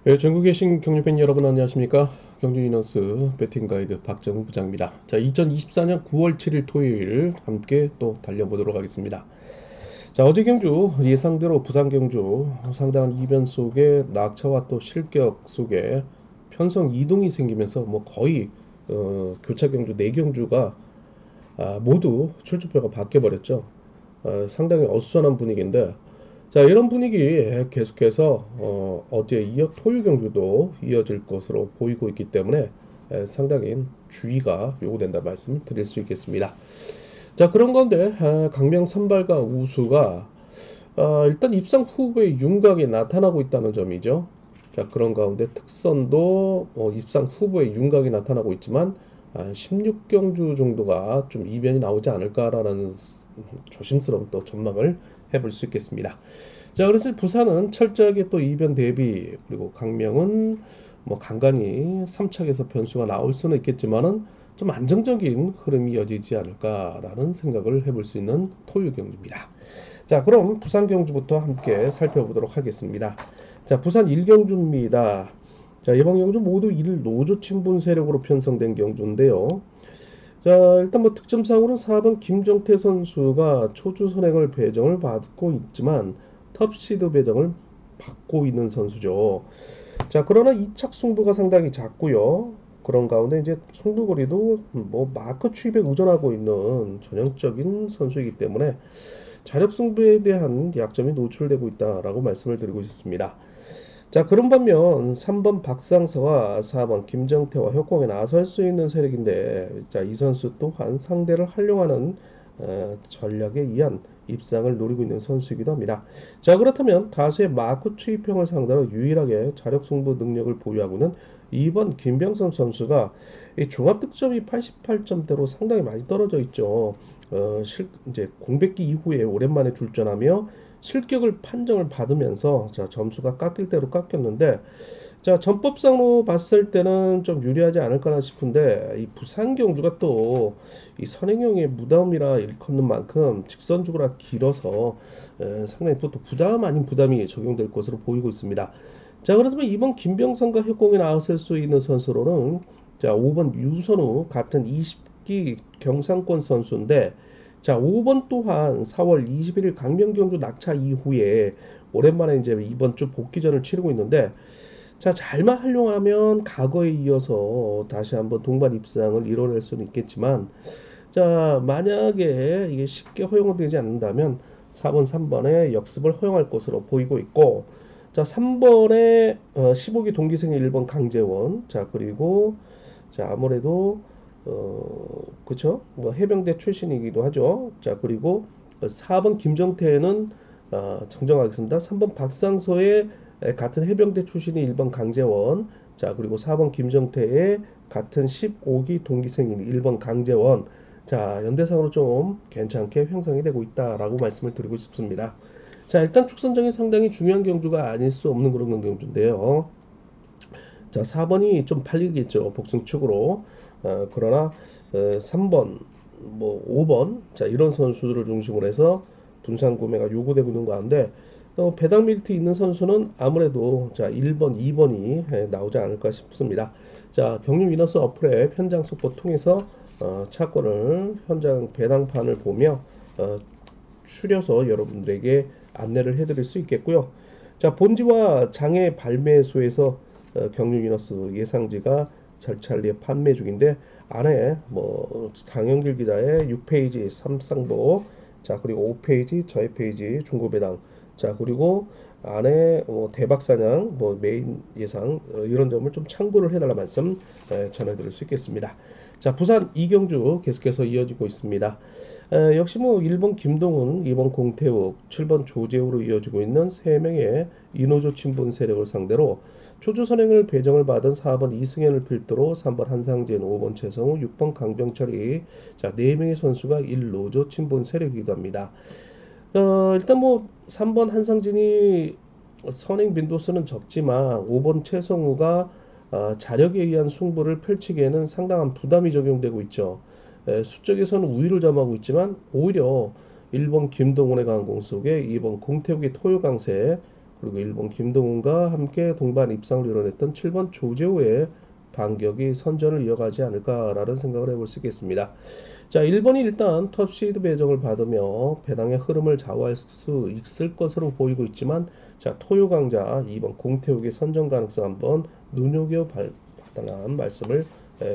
네, 전국에 계신 경주팬 여러분 안녕하십니까? 경주이너스 배팅 가이드 박정우 부장입니다. 자, 2024년 9월 7일 토요일 함께 또 달려보도록 하겠습니다. 자, 어제 경주 예상대로 부산 경주 상당한 이변 속에 낙차와 또 실격 속에 편성 이동이 생기면서 뭐 거의 교차 경주 4경주가 모두 출조표가 바뀌어 버렸죠. 상당히 어수선한 분위기인데 자, 이런 분위기 계속해서 어제 이어 토요 경주도 이어질 것으로 보이고 있기 때문에 상당히 주의가 요구된다 말씀 드릴 수 있겠습니다. 자, 그런 건데 강명 선발과 우수가 일단 입상 후보의 윤곽이 나타나고 있다는 점이죠. 자, 그런 가운데 특선도 입상 후보의 윤곽이 나타나고 있지만 16경주 정도가 좀 이변이 나오지 않을까라는 조심스러운 또 전망을 해볼 수 있겠습니다. 자, 그래서 부산은 철저하게 또 이변 대비, 그리고 강명은 뭐 간간히 3착에서 변수가 나올 수는 있겠지만은 좀 안정적인 흐름이 이어지지 않을까라는 생각을 해볼 수 있는 토요 경기입니다. 자, 그럼 부산 경주부터 함께 살펴보도록 하겠습니다. 자, 부산 1경주입니다. 자, 이번 경주 모두 1 노조 친분 세력으로 편성된 경주인데요. 자, 일단 뭐 득점상으로는 4번 김정태 선수가 초주 선행을 배정을 받고 있지만 텁시드 배정을 받고 있는 선수죠. 자, 그러나 2착 승부가 상당히 작고요. 그런 가운데 이제 승부거리도 뭐 마크 추입에 의존하고 있는 전형적인 선수이기 때문에 자력 승부에 대한 약점이 노출되고 있다라고 말씀을 드리고 싶습니다. 자, 그런 반면 3번 박상서와 4번 김정태와 협공에 나설 수 있는 세력인데, 자, 이 선수 또한 상대를 활용하는 전략에 의한 입상을 노리고 있는 선수이기도 합니다. 자, 그렇다면 다수의 마크 추이평을 상대로 유일하게 자력 승부 능력을 보유하고 있는 2번 김병선 선수가 이 종합 득점이 88점대로 상당히 많이 떨어져 있죠. 이제 공백기 이후에 오랜만에 출전하며 실격을 판정을 받으면서 자, 점수가 깎일 대로 깎였는데, 자, 전법상으로 봤을 때는 좀 유리하지 않을까나 싶은데 이 부산 경주가 또 이 선행형의 무덤이라 일컫는 만큼 직선주가 길어서 상당히 또 부담 아닌 부담이 적용될 것으로 보이고 있습니다. 자, 그렇다면 이번 김병선과 협공에 나설 수 있는 선수로는 자, 5번 유선우 같은 20기 경상권 선수인데, 자, 5번 또한 4월 21일 강명경주 낙차 이후에 오랜만에 이제 이번 주 복귀전을 치르고 있는데, 자, 잘만 활용하면 과거에 이어서 다시 한번 동반 입상을 이뤄낼 수는 있겠지만, 자, 만약에 이게 쉽게 허용되지 않는다면 4번, 3번에 역습을 허용할 것으로 보이고 있고, 자, 3번에 15기 동기생의 1번 강재원, 자, 그리고 자, 아무래도 그쵸? 뭐 해병대 출신이기도 하죠. 자, 그리고 4번 김정태는 정정하겠습니다. 3번 박상서의 같은 해병대 출신이 1번 강재원, 자, 그리고 4번 김정태의 같은 15기 동기생인 1번 강재원, 자, 연대상으로 좀 괜찮게 형성이 되고 있다라고 말씀을 드리고 싶습니다. 자, 일단 축선정이 상당히 중요한 경주가 아닐 수 없는 그런 경주인데요. 자, 4번이 좀 팔리겠죠. 복승축으로. 그러나 3번, 뭐 5번, 자, 이런 선수들을 중심으로 해서 분산 구매가 요구되고 있는 가운데 또 배당 밀트 있는 선수는 아무래도 자, 1번, 2번이 나오지 않을까 싶습니다. 자, 경유 위너스 어플의 현장 속보 통해서 차권을 현장 배당판을 보며 추려서 여러분들에게 안내를 해드릴 수 있겠고요. 자, 본지와 장애 발매소에서 경유 위너스 예상지가 절찬리에 판매 중인데, 안에 뭐 장영길 기자의 6페이지 삼상보, 자, 그리고 5페이지 저의 페이지 중고배당, 자, 그리고 안에 대박사냥 뭐 메인 예상 이런 점을 좀 참고를 해달라 말씀 전해드릴 수 있겠습니다. 자, 부산 이경주 계속해서 이어지고 있습니다. 역시 뭐 1번 김동훈, 2번 공태욱, 7번 조재우로 이어지고 있는 3명의 이노조 친분 세력을 상대로 초주 선행을 배정을 받은 4번 이승현을 필두로 3번 한상진, 5번 최성우, 6번 강병철이 자, 4명의 선수가 1노조 친분 세력이기도 합니다. 일단 뭐 3번 한상진이 선행 빈도수는 적지만 5번 최성우가 자력에 의한 승부를 펼치기에는 상당한 부담이 적용되고 있죠. 수적에서는 우위를 점하고 있지만 오히려 1번 김동훈의 강공 속에 2번 공태욱의 토요 강세, 그리고 1번 김동훈과 함께 동반 입상을 이뤄냈던 7번 조재호의 반격이 선전을 이어가지 않을까라는 생각을 해볼 수 있겠습니다. 자, 1번이 일단 톱시드 배정을 받으며 배당의 흐름을 좌우할 수 있을 것으로 보이고 있지만, 자, 토요 강자 2번 공태욱의 선전 가능성 한번 눈여겨봐달라는 말씀을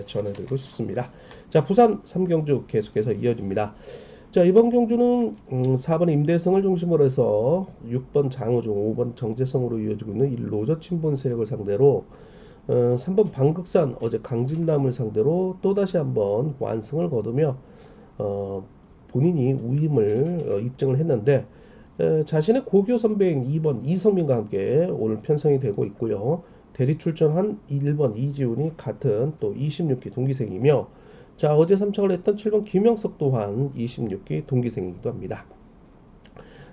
전해드리고 싶습니다. 자, 부산 3경주 계속해서 이어집니다. 자, 이번 경주는 4번 임대성을 중심으로 해서 6번 장우중, 5번 정재성으로 이어지고 있는 이 로저 친분 세력을 상대로 3번 방극산 어제 강진남을 상대로 또다시 한번 완승을 거두며 본인이 우임을 입증을 했는데, 자신의 고교 선배인 2번 이성민과 함께 오늘 편성이 되고 있고요. 대리 출전한 1번 이지훈이 같은 또 26기 동기생이며, 자, 어제 삼착을 했던 7번 김영석 또한 26기 동기생이기도 합니다.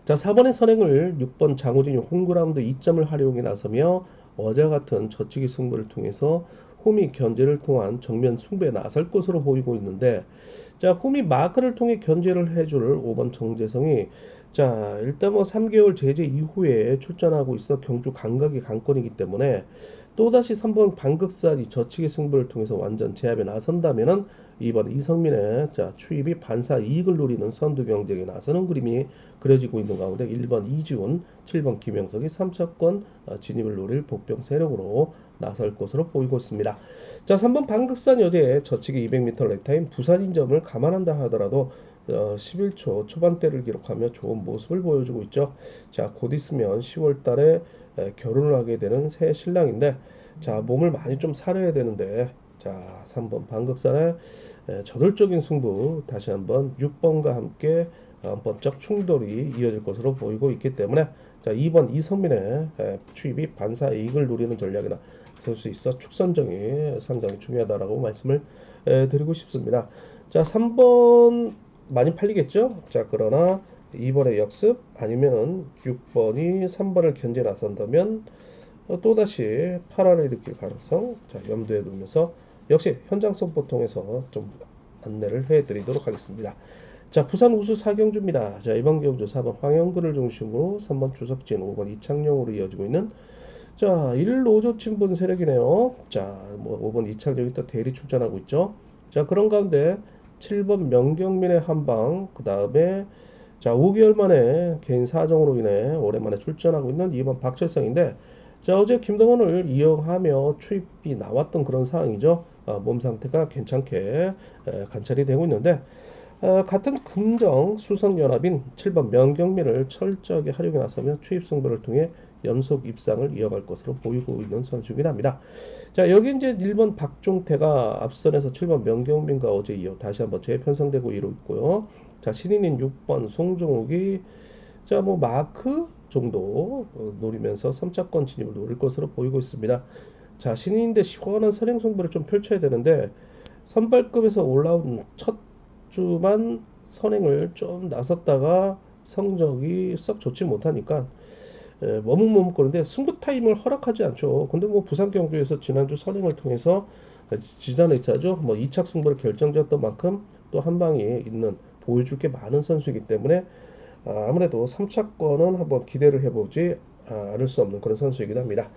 자, 4번의 선행을 6번 장우진이 홈그라운드 2점을 활용해 나서며 어제와 같은 저치기 승부를 통해서 홈이 견제를 통한 정면 승부에 나설 것으로 보이고 있는데, 자, 홈이 마크를 통해 견제를 해줄 5번 정재성이, 자, 일단 뭐 3개월 제재 이후에 출전하고 있어 경주 감각이 관건이기 때문에 또다시 3번 방극산이 저치기 승부를 통해서 완전 제압에 나선다면은 이번 이성민의, 자, 추입이 반사 이익을 노리는 선두 경쟁에 나서는 그림이 그려지고 있는 가운데 1번 이지훈, 7번 김영석이 3차권 진입을 노릴 복병 세력으로 나설 것으로 보이고 있습니다. 자, 3번 방극산 여제 저치기 200m 렉타임 부산인 점을 감안한다 하더라도 11초 초반대를 기록하며 좋은 모습을 보여주고 있죠. 자, 곧 있으면 10월 달에 결혼을 하게 되는 새 신랑인데, 자, 몸을 많이 좀 사려야 되는데, 자, 3번 방극산의 저돌적인 승부, 다시 한번 6번과 함께 법적 충돌이 이어질 것으로 보이고 있기 때문에, 자, 2번 이성민의 추입이 반사 이익을 노리는 전략이나 될 수 있어 축선정이 상당히 중요하다라고 말씀을 드리고 싶습니다. 자, 3번 많이 팔리겠죠? 자, 그러나 2번의 역습 아니면 6번이 3번을 견제 나선다면 또다시 파란을 일으킬 가능성, 자, 염두에 두면서 역시 현장 선포 통해서 좀 안내를 해드리도록 하겠습니다. 자, 부산 우수 4경주입니다. 자, 이번 경주 4번 황영근을 중심으로 3번 주석진, 5번 이창용으로 이어지고 있는, 자, 1로조 친분 세력이네요. 자, 뭐 5번 이창용이 또 대리 출전하고 있죠. 자, 그런 가운데 7번 명경민의 한방, 그 다음에 자, 5개월 만에 개인 사정으로 인해 오랜만에 출전하고 있는 2번 박철성인데, 자, 어제 김동원을 이용하며 추입이 나왔던 그런 상황이죠. 몸 상태가 괜찮게 관찰이 되고 있는데, 같은 금정 수성연합인 7번 명경민을 철저하게 활용해 나서며 추입 승부를 통해 연속 입상을 이어갈 것으로 보이고 있는 선수이긴 합니다. 자, 여기 이제 1번 박종태가 앞선에서 7번 명경민과 어제 이어 다시 한번 재편성되고 있고요. 자, 신인인 6번 송종욱이, 자, 뭐 마크 정도 노리면서 3차권 진입을 노릴 것으로 보이고 있습니다. 자, 신인인데 시원한 선행 승부를 좀 펼쳐야 되는데, 선발급에서 올라온 첫 주만 선행을 좀 나섰다가 성적이 썩 좋지 못하니까 머뭇머뭇거리는데 승부 타임을 허락하지 않죠. 근데 뭐 부산 경주에서 지난주 선행을 통해서 지난해 차죠. 뭐 2차 승부를 결정지었던 만큼 또 한 방이 있는, 보여줄 게 많은 선수이기 때문에 아무래도 3차권은 한번 기대를 해보지 않을 수 없는 그런 선수이기도 합니다.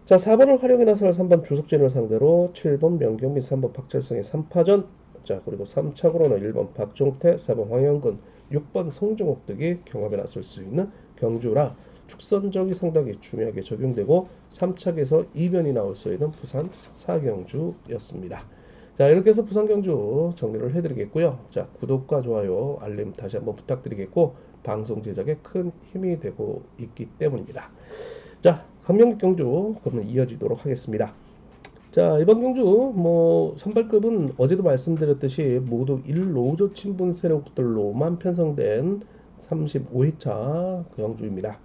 자, 4번을 활용해 나설 3번 주석진을 상대로 7번 명경민, 3번 박철성의 3파전, 자, 그리고 3차로는 1번 박종태, 4번 황영근, 6번 송종욱 등이 경합에 나설 수 있는 경주라 축선적이 상당히 중요하게 적용되고 3착에서 이변이 나올 수 있는 부산 4경주였습니다. 자, 이렇게 해서 부산 경주 정리를 해드리겠고요. 자, 구독과 좋아요, 알림 다시 한번 부탁드리겠고, 방송 제작에 큰 힘이 되고 있기 때문입니다. 자, 강명국 경주 그러면 이어지도록 하겠습니다. 자, 이번 경주 뭐 선발급은 어제도 말씀드렸듯이 모두 1로조 친분 세력들로만 편성된 35회차 경주입니다.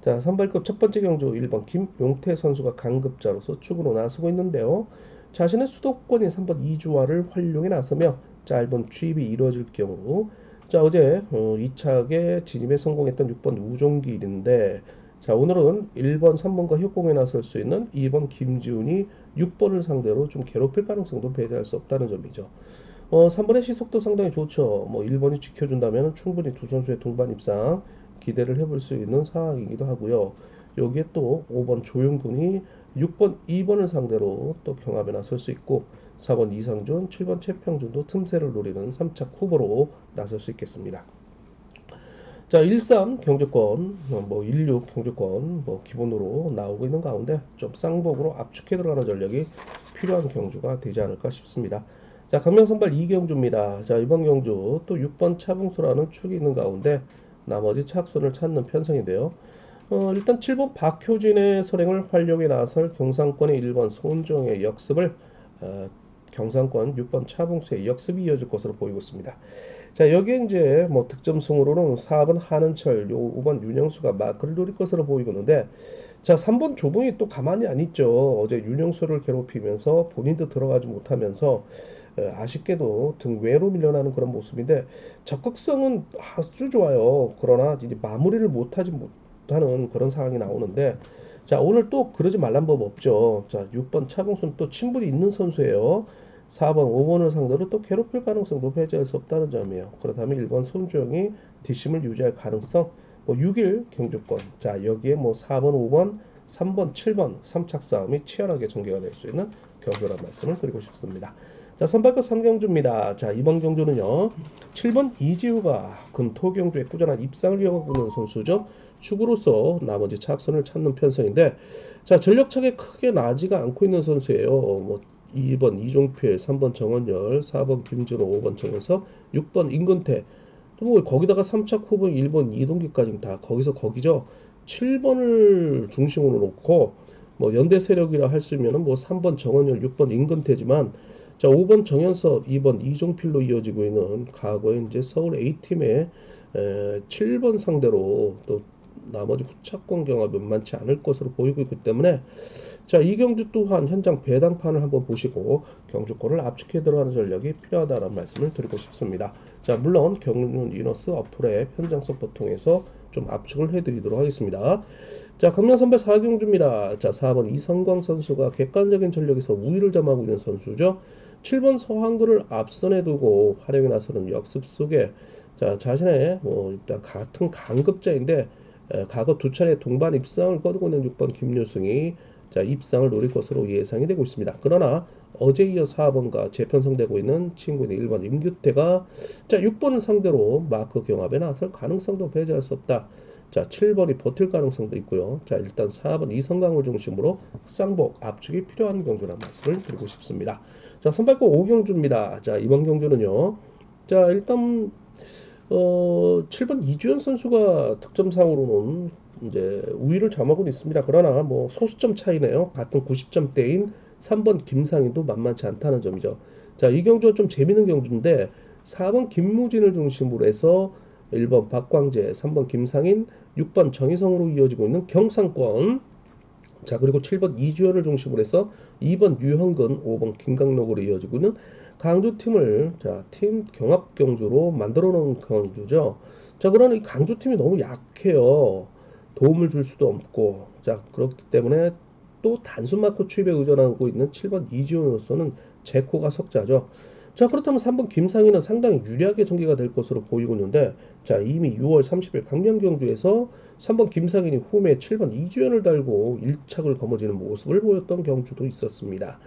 자, 선발급 첫 번째 경주 1번 김용태 선수가 강급자로서 축으로 나서고 있는데요. 자신의 수도권인 3번 이주화를 활용해 나서며 짧은 추입이 이루어질 경우, 자, 어제 2착에 진입에 성공했던 6번 우종길인데, 자, 오늘은 1번, 3번과 협공에 나설 수 있는 2번 김지훈이 6번을 상대로 좀 괴롭힐 가능성도 배제할 수 없다는 점이죠. 3번의 시속도 상당히 좋죠. 뭐 1번이 지켜준다면 충분히 두 선수의 동반 입상 기대를 해볼 수 있는 상황이기도 하고요. 여기에 또 5번 조용근이 6번 2번을 상대로 또 경합에 나설 수 있고 4번 이상준, 7번 최평준도 틈새를 노리는 3착 후보로 나설 수 있겠습니다. 자, 13 경주권, 16 경주권 기본으로 나오고 있는 가운데 좀 쌍복으로 압축해 들어가는 전략이 필요한 경주가 되지 않을까 싶습니다. 자, 강명선발 2경주입니다. 자, 이번 경주 또 6번 차붕소라는 축이 있는 가운데 나머지 착순을 찾는 편성인데요. 일단 7번 박효진의 선행을 활용해 나설 경상권의 1번 손정의 역습을 경상권 6번 차붕소의 역습이 이어질 것으로 보이고 있습니다. 자, 여기에 이제 득점승으로는 4번 한은철, 5번 윤영수가 마크를 노릴 것으로 보이고 있는데, 자, 3번 조봉이 또 가만히 안 있죠. 어제 윤영수를 괴롭히면서 본인도 들어가지 못하면서 아쉽게도 등 외로 밀려나는 그런 모습인데, 적극성은 아주 좋아요. 그러나 이제 마무리를 못하는 그런 상황이 나오는데, 자, 오늘 또 그러지 말란 법 없죠. 자, 6번 차봉순 또 친분이 있는 선수예요. 4번, 5번을 상대로 또 괴롭힐 가능성도 배제할 수 없다는 점이에요. 그렇다면 1번 손주영이 뒷심을 유지할 가능성, 6일 경주권. 자, 여기에 4번, 5번, 3번, 7번 3착 싸움이 치열하게 전개가 될 수 있는 경주란 말씀을 드리고 싶습니다. 자, 선발급 3경주입니다. 자, 이번 경주는요. 7번 이지우가 금토 경주에 꾸준한 입상을 이어가고 있는 선수죠. 축으로서 나머지 차선을 찾는 편성인데, 자, 전력차게 크게 나지가 않고 있는 선수예요. 2번 이종필, 3번 정원열, 4번 김준호, 5번 정은석, 6번 임근태. 또 거기다가 3착 후보 1번 이동기까지 다 거기서 거기죠. 7번을 중심으로 놓고 연대 세력이라 할 수 있면은 3번 정원열, 6번 임근태지만, 자, 5번 정현섭, 2번 이종필로 이어지고 있는 과거에 이제 서울 A팀의 7번 상대로 또 나머지 후차권 경합이 만만치 않을 것으로 보이고 있기 때문에, 자, 이 경주 또한 현장 배당판을 한번 보시고 경주권을 압축해 들어가는 전략이 필요하다는 말씀을 드리고 싶습니다. 자, 물론 경륜 이너스 어플의 현장 서버 통해서 좀 압축을 해드리도록 하겠습니다. 자, 강명 선발 4경주입니다. 자, 4번 이성광 선수가 객관적인 전력에서 우위를 점하고 있는 선수죠. 7번 서한글을 앞선에 두고 활용에 나서는 역습 속에, 자, 자신의 일단 같은 강급자인데 과거 두 차례 동반 입상을 거두고 있는 6번 김유승이, 자, 입상을 노릴 것으로 예상이 되고 있습니다. 그러나 어제 이어 4번과 재편성되고 있는 친구인 1번 임규태가, 자, 6번을 상대로 마크 경합에 나설 가능성도 배제할 수 없다. 자, 7번이 버틸 가능성도 있고요. 자, 일단 4번 이성강을 중심으로 쌍복 압축이 필요한 경주라는 말씀을 드리고 싶습니다. 자, 선발권 5경주입니다. 자, 이번 경주는요. 자, 일단 7번 이주연 선수가 득점상으로는 이제 우위를 점하고 있습니다. 그러나 소수점 차이네요. 같은 90점대인 3번 김상인도 만만치 않다는 점이죠. 자, 이 경주가 좀 재밌는 경주인데 4번 김무진을 중심으로 해서 1번 박광재, 3번 김상인, 6번 정희성으로 이어지고 있는 경상권. 자, 그리고 7번 이주연을 중심으로 해서 2번 유형근, 5번 김강록으로 이어지고 있는 강주팀을, 자, 팀 경합 경주로 만들어 놓은 경주죠. 자, 그러나 이 강주팀이 너무 약해요. 도움을 줄 수도 없고, 자, 그렇기 때문에 또 단순 마크 추입에 의존하고 있는 7번 이지훈으로서는 제코가 석자죠. 자, 그렇다면 3번 김상희는 상당히 유리하게 전개가 될 것으로 보이고 있는데, 자, 이미 6월 30일 강명 경주에서 3번 김상인이 후에 7번 이주연을 달고 1착을 거머쥐는 모습을 보였던 경주도 있었습니다.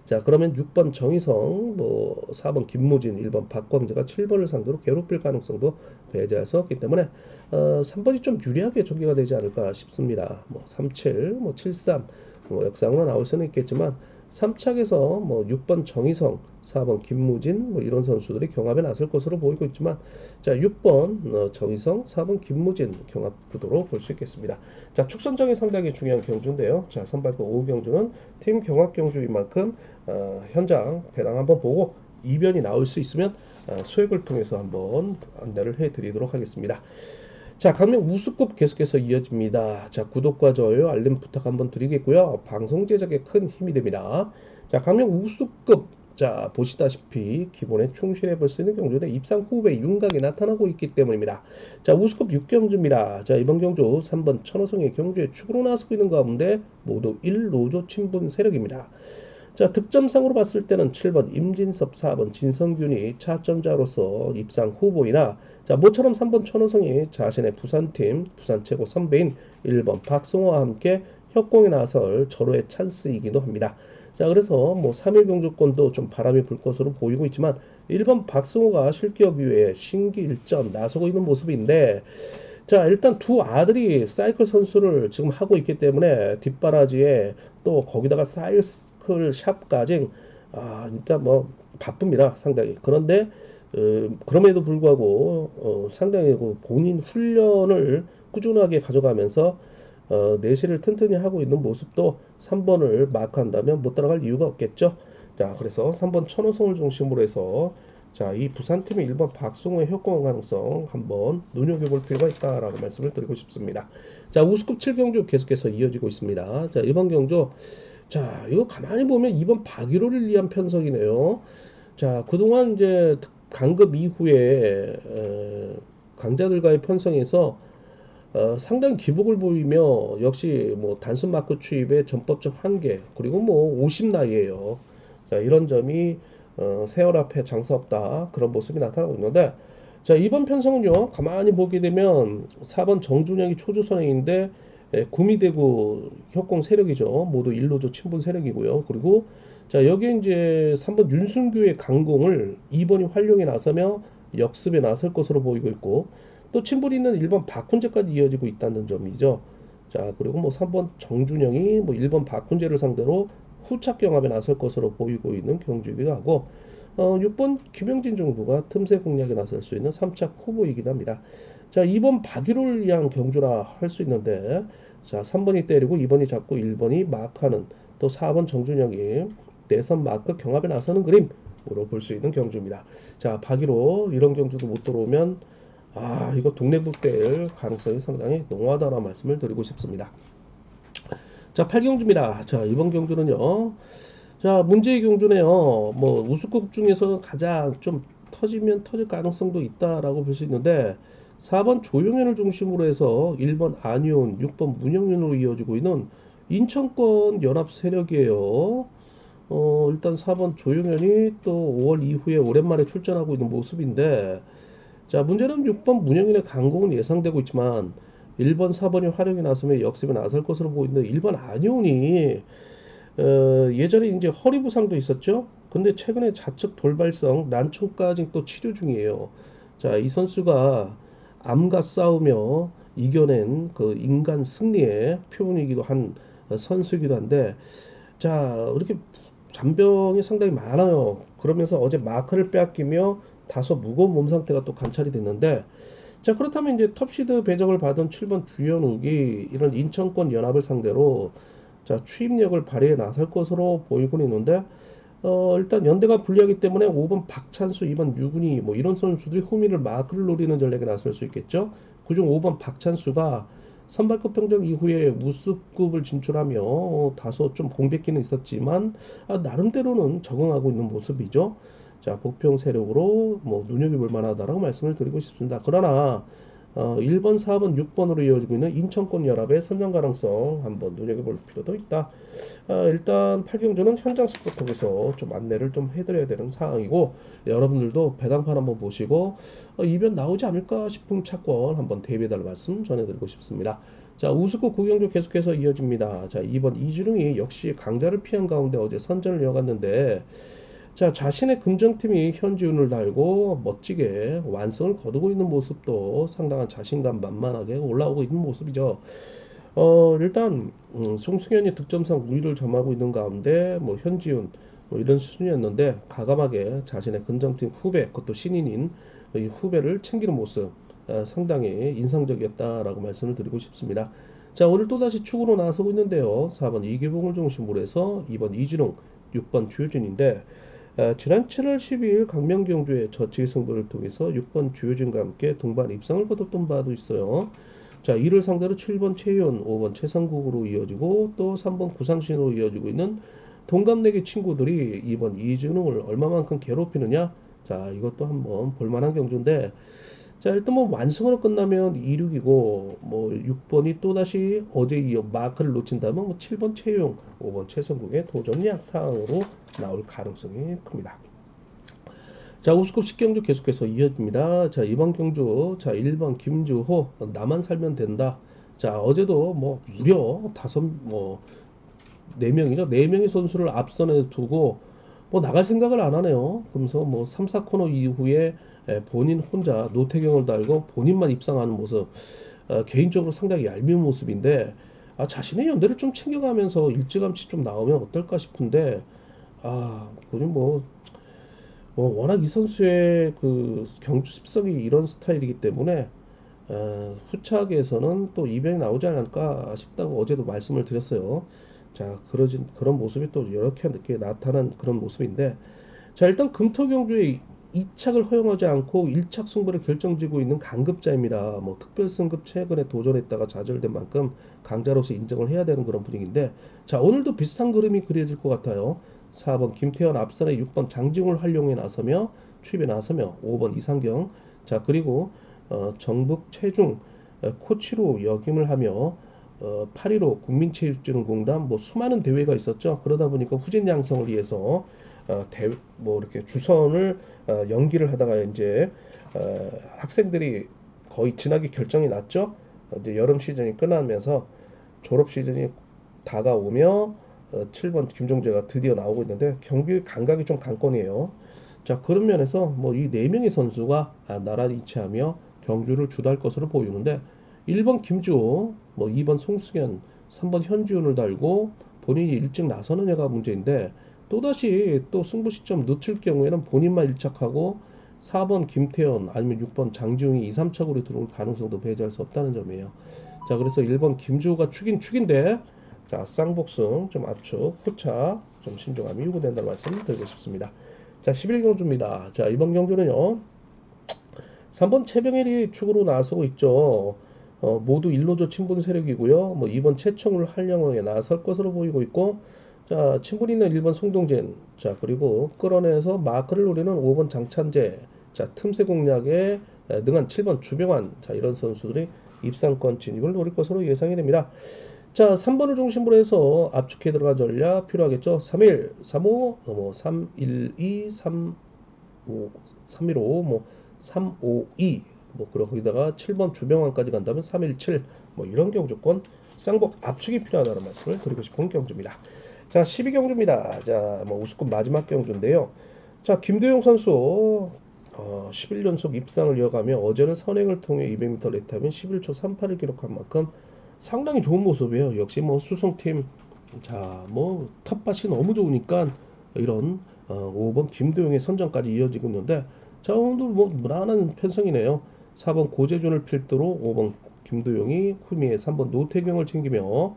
자, 그러면 6번 정희성, 4번 김무진, 1번 박광재가 7번을 상대로 괴롭힐 가능성도 배제할 수 없기 때문에 3번이 좀 유리하게 전개가 되지 않을까 싶습니다. 37, 73 역상으로 나올 수는 있겠지만 3착에서 6번 정희성, 4번 김무진 이런 선수들이 경합에 나설 것으로 보이고 있지만, 자, 6번 정희성, 4번 김무진 경합 구도로 볼 수 있겠습니다. 자, 축선정이 상당히 중요한 경주인데요. 자, 선발권 5 경주는 팀 경합 경주인 만큼 현장 배당 한번 보고 이변이 나올 수 있으면 소액을 통해서 한번 안내를 해드리도록 하겠습니다. 자, 강명 우수급 계속해서 이어집니다. 자, 구독과 좋아요, 알림 부탁 한번 드리겠고요. 방송 제작에 큰 힘이 됩니다. 자, 강명 우수급, 자, 보시다시피 기본에 충실해 볼 수 있는 경주인데 입상 후에 윤곽이 나타나고 있기 때문입니다. 자, 우수급 6경주입니다. 자, 이번 경주 3번 천호성의 경주에 축으로 나서고 있는 가운데 모두 1노조 친분 세력입니다. 자, 득점상으로 봤을 때는 7번 임진섭, 4번 진성균이 차점자로서 입상 후보이나 자, 모처럼 3번 천호성이 자신의 부산팀, 부산 최고 선배인 1번 박성호와 함께 협공에 나설 절호의 찬스이기도 합니다. 자, 그래서 뭐 3일 경주권도 좀 바람이 불 것으로 보이고 있지만 1번 박성호가 실기업 이후에 신기 일전 나서고 있는 모습인데 자, 일단 두 아들이 사이클 선수를 지금 하고 있기 때문에 뒷바라지에 또 거기다가 사이클 샵까지 일단 뭐 바쁩니다. 상당히. 그런데 그럼에도 불구하고 상당히 그 본인 훈련을 꾸준하게 가져가면서 내실을 튼튼히 하고 있는 모습도 3번을 마크한다면 못 따라갈 이유가 없겠죠. 자, 그래서 3번 천호성을 중심으로 해서 자, 이 부산팀의 1번 박성호의 효과음 가능성 한번 눈여겨볼 필요가 있다라고 말씀을 드리고 싶습니다. 자, 우수급 7경주 계속해서 이어지고 있습니다. 자, 이번 경주 자, 이거 가만히 보면 2번 박일호를 위한 편성이네요. 자, 그동안 이제 강급 이후에 강자들과의 편성에서 상당히 기복을 보이며 역시 뭐 단순 마크 추입의 전법적 한계 그리고 뭐 50 나이에요. 자, 이런 점이 세월 앞에 장사 없다 그런 모습이 나타나고 있는데 자, 이번 편성은요 가만히 보게 되면 4번 정준영이 초조선행인데 구미대구 협공 세력이죠. 모두 일로조 친분 세력이고요. 그리고 자, 여기에 이제 3번 윤순규의 강공을 2번이 활용에 나서며 역습에 나설 것으로 보이고 있고 또 친분이 있는 1번 박훈재까지 이어지고 있다는 점이죠. 자, 그리고 뭐 3번 정준영이 뭐 1번 박훈재를 상대로 후착 경합에 나설 것으로 보이고 있는 경주이기도 하고 6번 김영진 정도가 틈새 공략에 나설 수 있는 3착 후보이기도 합니다. 자, 2번 박일호를 위한 경주라 할 수 있는데 자, 3번이 때리고 2번이 잡고 1번이 마크하는 또 4번 정준영이 내선 마크 경합에 나서는 그림으로 볼 수 있는 경주입니다. 자, 박일호 이런 경주도 못 들어오면 이거 동네북대일 가능성이 상당히 농후하다는 말씀을 드리고 싶습니다. 자, 8경주입니다. 자, 이번 경주는요. 자, 문제의 경주네요. 뭐 우수급 중에서 가장 좀 터지면 터질 가능성도 있다라고 볼 수 있는데 4번 조용현을 중심으로 해서 1번 안윤, 6번 문영윤으로 이어지고 있는 인천권 연합 세력이에요. 일단 4번 조용현이 또 5월 이후에 오랜만에 출전하고 있는 모습인데 자, 문제는 6번 문영인의 강공은 예상되고 있지만 1번, 4번이 활용에 나서며 역습에 나설 것으로 보이는데 1번 안효은이 예전에 이제 허리 부상도 있었죠. 근데 최근에 좌측 돌발성 난청까지 또 치료 중이에요. 자, 이 선수가 암과 싸우며 이겨낸 그 인간 승리의 표본이기도 한 선수이기도 한데 자, 이렇게 잔병이 상당히 많아요. 그러면서 어제 마크를 빼앗기며 다소 무거운 몸 상태가 또 관찰이 됐는데 자, 그렇다면 이제 톱시드 배정을 받은 7번 주현욱이 이런 인천권 연합을 상대로 자, 추임력을 발휘해 나설 것으로 보이곤 있는데 일단 연대가 불리하기 때문에 5번 박찬수, 2번 유근희 뭐 이런 선수들이 후미를 마크를 노리는 전략에 나설 수 있겠죠. 그중 5번 박찬수가 선발급 평정 이후에 우수급을 진출하며 다소 좀 공백기는 있었지만 나름대로는 적응하고 있는 모습이죠. 자, 복평 세력으로 뭐 눈여겨볼 만하다라고 말씀을 드리고 싶습니다. 그러나 1번, 4번, 6번으로 이어지고 있는 인천권 연합의 선정 가능성 한번 눈여겨볼 필요도 있다. 일단 8경주는 현장 스포 통해서 좀 안내를 좀 해드려야 되는 상황이고 여러분들도 배당판 한번 보시고 이변 나오지 않을까 싶은 차권 한번 대비해달라는 말씀 전해드리고 싶습니다. 자, 우수급 9경주 계속해서 이어집니다. 자, 2번 이준웅이 역시 강자를 피한 가운데 어제 선전을 이어갔는데 자, 자신의 금정팀이 현지운을 달고 멋지게 완성을 거두고 있는 모습도 상당한 자신감 만만하게 올라오고 있는 모습이죠. 일단 송승현이 득점상 우위를 점하고 있는 가운데 뭐 현지운 뭐 이런 수준이었는데 가감하게 자신의 금정팀 후배 그것도 신인인 이 후배를 챙기는 모습 상당히 인상적이었다라고 말씀을 드리고 싶습니다. 자, 오늘 또다시 축으로 나서고 있는데요. 4번 이규봉을 중심으로 해서 2번 이진웅, 6번 주효진인데 지난 7월 12일 강명경주의 저치기 승부를 통해서 6번 주효진과 함께 동반 입상을 거뒀던 바도 있어요. 자, 이를 상대로 7번 최희원, 5번 최상국으로 이어지고 또 3번 구상신으로 이어지고 있는 동갑내기 친구들이 2번 이진웅을 얼마만큼 괴롭히느냐. 자, 이것도 한번 볼만한 경주인데 자, 일단 뭐 완승으로 끝나면 2-6이고 뭐 6번이 또다시 어제 이어 마크를 놓친다면 뭐 7번 최용, 5번 최성국의 도전약 사항으로 나올 가능성이 큽니다. 자, 우스컵 10경주 계속해서 이어집니다. 자, 이번 경주, 자, 1번 김주호, 나만 살면 된다. 자, 어제도 뭐 무려 네 명이죠. 네 명의 선수를 앞선에 두고 뭐 나갈 생각을 안 하네요. 그러면서 뭐 3, 4코너 이후에 본인 혼자 노태경을 달고 본인만 입상하는 모습, 개인적으로 상당히 얄미운 모습인데, 자신의 연대를 좀 챙겨가면서 일찌감치 좀 나오면 어떨까 싶은데, 본인 워낙 이 선수의 그 경주 습성이 이런 스타일이기 때문에 후차기에서는 또 이변이 나오지 않을까 싶다고 어제도 말씀을 드렸어요. 자, 그런 모습이 또 이렇게 늦게 나타난 그런 모습인데, 자, 일단 금토경주의 이착을 허용하지 않고 일착 승부를 결정지고 있는 강급자입니다. 뭐 특별승급 최근에 도전했다가 좌절된 만큼 강자로서 인정을 해야 되는 그런 분위기인데, 자, 오늘도 비슷한 그림이 그려질 것 같아요. 4번 김태현 앞선에 6번 장징을 활용해 나서며 투입에 나서며 5번 이상경, 자, 그리고 정북 최중 코치로 역임을 하며 8.15 국민체육진흥공단 뭐 수많은 대회가 있었죠. 그러다 보니까 후진 양성을 위해서 이렇게 주선을 연기를 하다가 이제 학생들이 거의 진학이 결정이 났죠. 이제 여름 시즌이 끝나면서 졸업 시즌이 다가오며 7번 김종재가 드디어 나오고 있는데 경기 감각이 좀 관건이에요. 자, 그런 면에서 뭐 이 네 명의 선수가 나란히 이체하며 경주를 주도할 것으로 보이는데 1번 김주호, 뭐 2번 송승현, 3번 현지훈을 달고 본인이 일찍 나서느냐가 문제인데 또다시 또 승부 시점 놓칠 경우에는 본인만 일착하고 4번 김태현 아니면 6번 장지웅이 2, 3착으로 들어올 가능성도 배제할 수 없다는 점이에요. 자, 그래서 1번 김주호가 축인데 자, 쌍복승 좀 압축 후차 좀 신중함이 요구된다는 말씀 드리고 싶습니다. 자, 11경주입니다. 자, 이번 경주는요 3번 최병일이 축으로 나서고 있죠. 모두 일로조 친분 세력이고요. 뭐 2번 최청을 한량호에 나설 것으로 보이고 있고, 자, 친분 있는 1번 송동진, 자, 그리고 끌어내서 마크를 노리는 5번 장찬재, 자, 틈새 공략에 능한 7번 주병환, 자, 이런 선수들이 입상권 진입을 노릴 것으로 예상이 됩니다. 자, 3번을 중심으로 해서 압축해 들어갈 전략 필요하겠죠. 3-1, 3-5, 뭐 3-1-2, 3-5, 3-1-5, 뭐 3-5-2, 뭐 그리고 거기다가 7번 주병환까지 간다면 3-1-7, 뭐 이런 경주권 쌍복 압축이 필요하다는 말씀을 드리고 싶은 경주입니다. 자, 12경주입니다. 자, 뭐 우스컵 마지막 경주인데요. 자, 김도영 선수 11연속 입상을 이어가며 어제는 선행을 통해 200m 레타면 11초 38을 기록한 만큼 상당히 좋은 모습이에요. 역시 뭐 수성팀, 자, 뭐 텃밭이 너무 좋으니까 이런 5번 김도영의 선정까지 이어지고 있는데, 자, 오늘도 뭐 무난한 편성이네요. 4번 고재준을 필두로 5번 김도영이 후미에 3번 노태경을 챙기며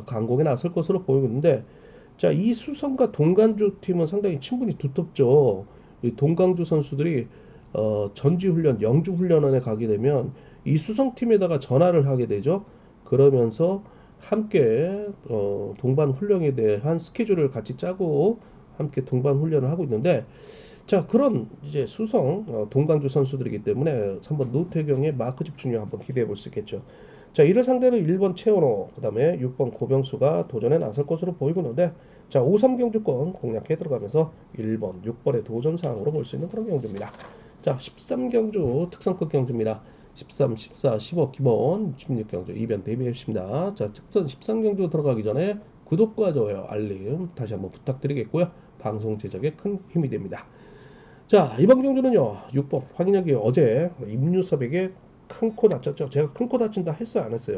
강공에 나설 것으로 보이고 있는데, 자, 이 수성과 동간주 팀은 상당히 친분이 두텁죠. 이 동강주 선수들이 전지훈련, 영주훈련원에 가게 되면 이 수성팀에다가 전화를 하게 되죠. 그러면서 함께 동반 훈련에 대한 스케줄을 같이 짜고 함께 동반 훈련을 하고 있는데, 자, 그런 이제 수성 동강주 선수들이기 때문에 한번 노태경의 마크 집중력 한번 기대해 볼 수 있겠죠. 자, 이를 상대로 1번 최원호, 그다음에 6번 고병수가 도전에 나설 것으로 보이고 있는데, 자, 5-3 경주권 공략해 들어가면서 1번, 6번의 도전 사항으로 볼 수 있는 그런 경주입니다. 자, 13경주 특성급 경주입니다. 13, 14, 15 기본, 16경주 이변 대비해 주십니다. 자, 특선 13경주 들어가기 전에 구독과 좋아요, 알림 다시 한번 부탁드리겠고요. 방송 제작에 큰 힘이 됩니다. 자, 이번 경주는요 6번 황인혁이 어제 임유섭에게 큰 코 다쳤죠. 제가 큰 코 다친다 했어요, 안 했어요?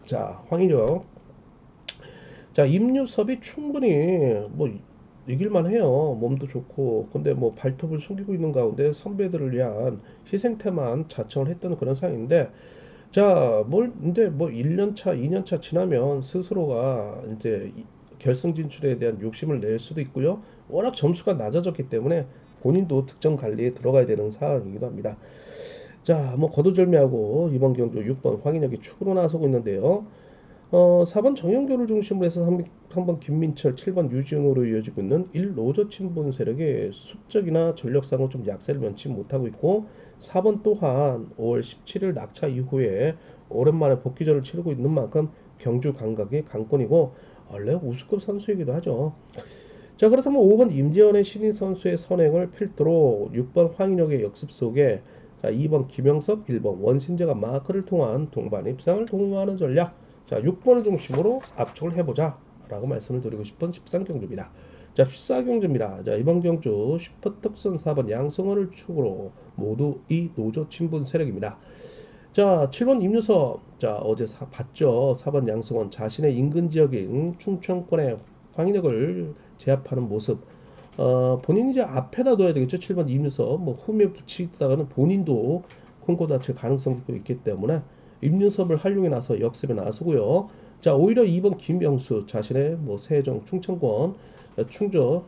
자, 황인혁, 자, 임유섭이 충분히 뭐 이길만 해요. 몸도 좋고. 근데 뭐 발톱을 숨기고 있는 가운데 선배들을 위한 희생태만 자청을 했던 그런 상황인데, 자, 근데 뭐 1년 차, 2년 차 지나면 스스로가 이제 결승 진출에 대한 욕심을 낼 수도 있고요. 워낙 점수가 낮아졌기 때문에 본인도 득점 관리에 들어가야 되는 상황이기도 합니다. 자, 뭐 거두절미하고 이번 경주 6번 황인혁이 축으로 나서고 있는데요. 4번 정영교를 중심으로 해서 3번 김민철, 7번 유지훈으로 이어지고 있는 1노조 친분 세력의 수적이나 전력상으로 좀 약세를 면치 못하고 있고 4번 또한 5월 17일 낙차 이후에 오랜만에 복귀전을 치르고 있는 만큼 경주 감각이 강권이고 원래 우수급 선수이기도 하죠. 자, 그렇다면 5번 임재현의 신인 선수의 선행을 필두로 6번 황인혁의 역습 속에 자, 2번 김영섭, 1번 원신재가 마크를 통한 동반 입상을 도모하는 전략. 자, 6번을 중심으로 압축을 해보자 라고 말씀을 드리고 싶은 13경주입니다. 자, 14경주입니다. 자, 이번 경주 슈퍼특선 4번 양성원을 축으로 모두 이 노조 친분 세력입니다. 자, 7번 임유섭. 자, 어제 봤죠. 4번 양성원 자신의 인근 지역인 충청권의 황인혁을 제압하는 모습. 본인이 이제 앞에다 둬야 되겠죠. 7번 임유섭. 뭐 후미에 붙이다가는 본인도 콩고 다칠 가능성도 있기 때문에 임유섭을 활용해 나서 역습에 나서고요. 자, 오히려 2번 김영수 자신의 뭐 세종, 충청권, 청주,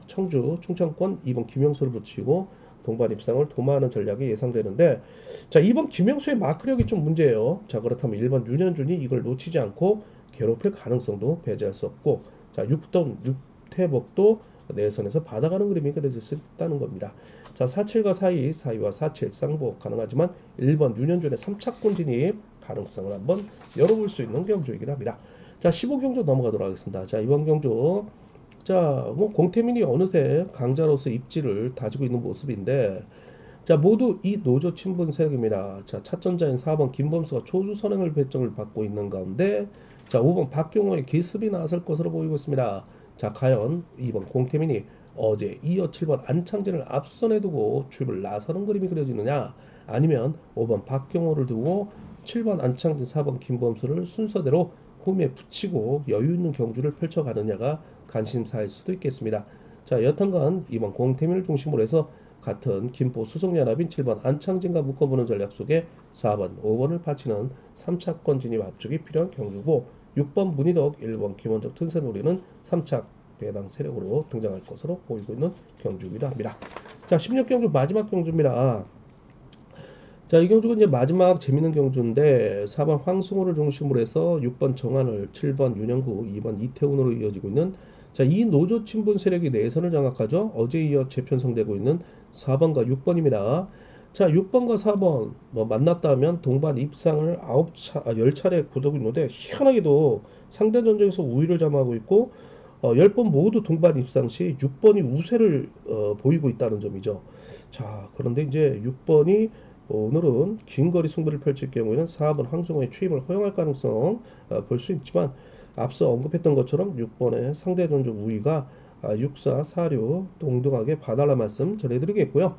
충청권 2번 김영수를 붙이고 동반 입상을 도모하는 전략이 예상되는데 자, 2번 김영수의 마크력이 좀 문제예요. 자, 그렇다면 1번 윤현준이 이걸 놓치지 않고 괴롭힐 가능성도 배제할 수 없고 자, 6번 유태복도 내선에서 받아가는 그림이 그려질 수 있다는 겁니다. 자, 47과 42, 42와 47 쌍복 가능하지만 1번 윤현준의 3차권 진입 가능성을 한번 열어볼 수 있는 경주이긴 합니다. 자, 15경주 넘어가도록 하겠습니다. 자, 이번 경주 자, 뭐 공태민이 어느새 강자로서 입지를 다지고 있는 모습인데 자, 모두 이 노조 친분 세력입니다. 자, 차전자인 4번 김범수가 초수 선행을 배정을 받고 있는 가운데 자, 5번 박경호의 기습이 나설 것으로 보이고 있습니다. 자, 과연 2번 공태민이 어제 이어 7번 안창진을 앞선에 두고 출입을 나서는 그림이 그려지느냐 아니면 5번 박경호를 두고 7번 안창진 4번 김범수를 순서대로 홈에 붙이고 여유 있는 경주를 펼쳐가느냐가 관심사일 수도 있겠습니다. 자, 여튼간 이번 공태민을 중심으로 해서 같은 김포 수성연합인 7번 안창진과 묶어보는 전략 속에 4번, 5번을 바치는 3차권 진입 압축이 필요한 경주고 6번 문희덕, 1번 김원적 튼세 노리는 3차 배당 세력으로 등장할 것으로 보이고 있는 경주이기도 합니다. 자, 16경주 마지막 경주입니다. 자, 이 경주가 이제 마지막 재밌는 경주인데 4번 황승호를 중심으로 해서 6번 정한을, 7번 윤영구, 2번 이태훈으로 이어지고 있는 자, 이 노조 친분 세력이 내선을 장악하죠. 어제 이어 재편성되고 있는 4번과 6번입니다. 자, 6번과 4번 뭐 만났다 하면 동반 입상을 10차례 구독이 있는데 희한하게도 상대 전적에서 우위를 점하고 있고 10번 모두 동반 입상 시 6번이 우세를 보이고 있다는 점이죠. 자, 그런데 이제 6번이 오늘은 긴 거리 승부를 펼칠 경우에는 4번 황승호의 추임을 허용할 가능성 볼 수 있지만 앞서 언급했던 것처럼 6번의 상대 전적 우위가 64, 46 동등하게 봐달라 말씀 전해드리겠고요.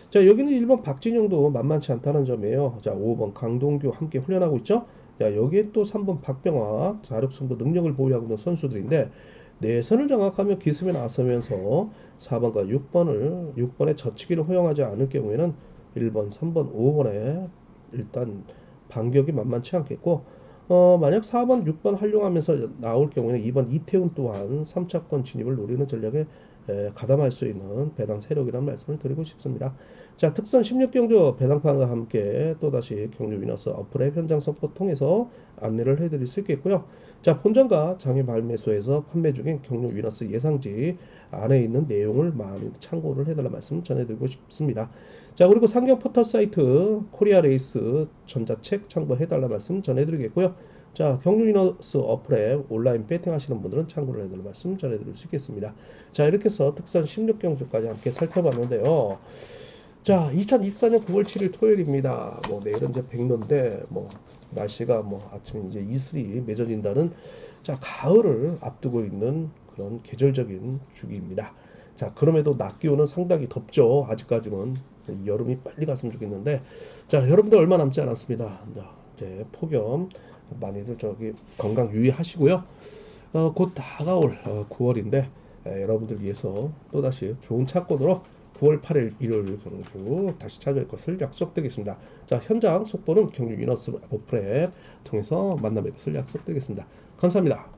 자, 여기는 1번 박진영도 만만치 않다는 점이에요. 자, 5번 강동규 함께 훈련하고 있죠. 자, 여기에 또 3번 박병화 자력승부 능력을 보유하고 있는 선수들인데 내선을 장악하며 기습에 나서면서 4번과 6번의 젖히기를 허용하지 않을 경우에는 1번, 3번, 5번에 일단 반격이 만만치 않겠고 만약 4번, 6번 활용하면서 나올 경우에는 2번 이태훈 또한 3차권 진입을 노리는 전략에 가담할 수 있는 배당 세력이라는 말씀을 드리고 싶습니다. 자, 특선 16경주 배당판과 함께 또다시 경주 위너스 어플의 현장 선포 통해서 안내를 해드릴 수 있겠고요. 자, 본전과 장외 발매소에서 판매 중인 경주 위너스 예상지 안에 있는 내용을 많이 참고를 해달라 말씀 전해드리고 싶습니다. 자, 그리고 상경 포털 사이트 코리아 레이스 전자책 참고해달라 말씀 전해드리겠고요. 자, 경주 위너스 어플에 온라인 배팅 하시는 분들은 참고를 해달라 말씀 전해드릴 수 있겠습니다. 자, 이렇게 해서 특선 16경주까지 함께 살펴봤는데요. 자, 2024년 9월 7일 토요일입니다. 뭐 내일은 이제 백로인데 뭐 날씨가 뭐 아침에 이제 이슬이 맺어진다는 자, 가을을 앞두고 있는 그런 계절적인 주기입니다. 자, 그럼에도 낮 기온은 상당히 덥죠. 아직까지는 여름이 빨리 갔으면 좋겠는데 자, 여러분들 얼마 남지 않았습니다. 자, 이제 폭염 많이들 저기 건강 유의하시고요. 곧 다가올 9월인데 여러분들 위해서 또다시 좋은 차권으로 9월 8일 일요일 경주 다시 찾아올 것을 약속드리겠습니다. 자, 현장 속보는 경주 위너스 어플 앱 통해서 만나 뵙을 약속드리겠습니다. 감사합니다.